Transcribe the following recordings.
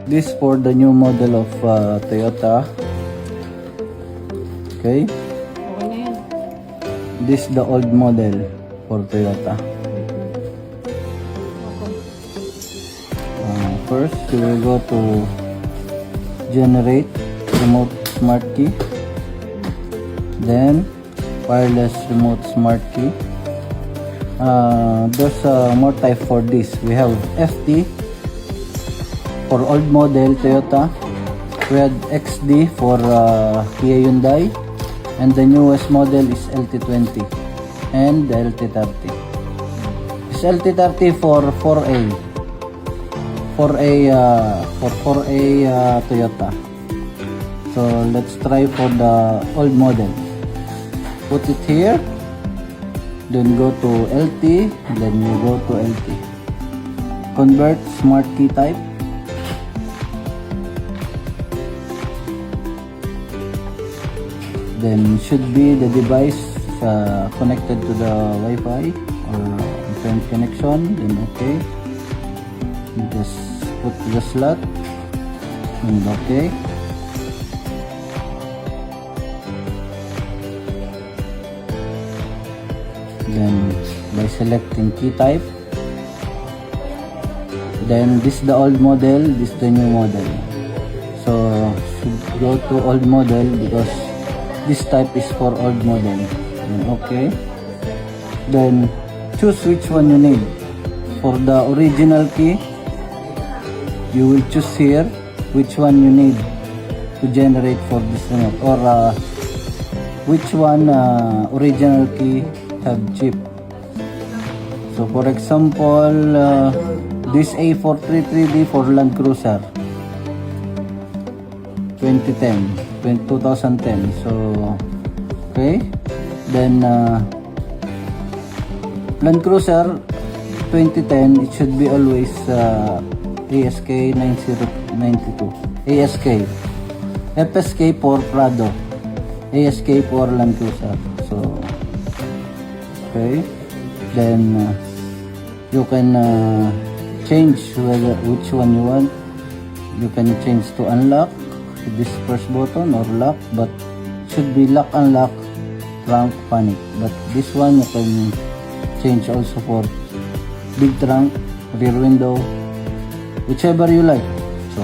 This for the new model of Toyota. Okay. Okay na yan. This the old model for Toyota. First, we will go to generate remote smart key. Then wireless remote smart key. There's more type for this. We have FT for old model Toyota. We had XD for Kia Hyundai, and the newest model is LT20 and the LT30. This LT30 for 4A Toyota. So let's try for the old model. Put it here, then go to LT, then you go to LT. Convert smart key type. Then should be the device connected to the Wi-Fi or internet connection. Then okay. Just put the slot and okay. Then by selecting key type, then this is the old model, this is the new model. So should go to old model because this type is for old model. Then okay. Then choose which one you need. For the original key, you will choose here which one you need to generate for this remote, or which one original key have chip. So for example, this A433D for Land Cruiser 2010. So okay, then Land Cruiser 2010, it should be always ASK 9092, ASK, FSK for Prado, ASK for Land Cruiser. So okay, then you can change which one you want. You can change to unlock this first button or lock, but should be lock, unlock, trunk, panic. But this one you can change also for big trunk, rear window, whichever you like. So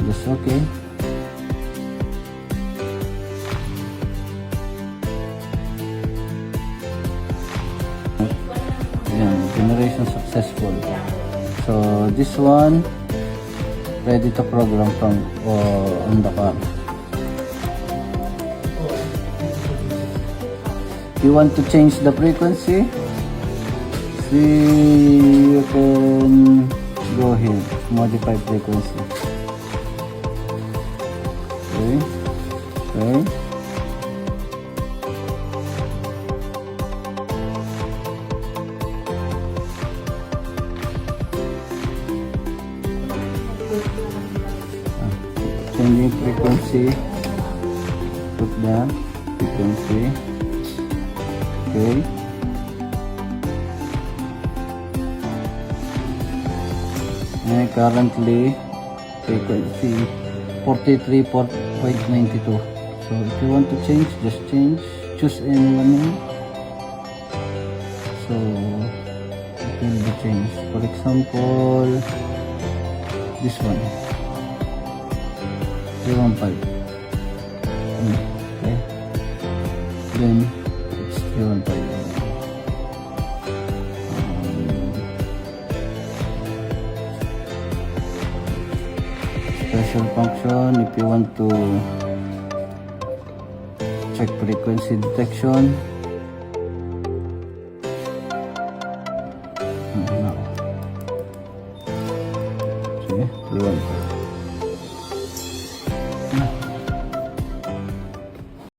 just okay. Ayan, generation successful. So this one ready to program from on the car. You want to change the frequency? See, you can go here, modify frequency. Okay, okay. Changing frequency, put the frequency. Okay. And currently frequency 43.92. So if you want to change, just change, choose anyone. So it will be changed. For example, this one 315. Okay, then it's 315. Special function if you want to check frequency detection. No. See, 315.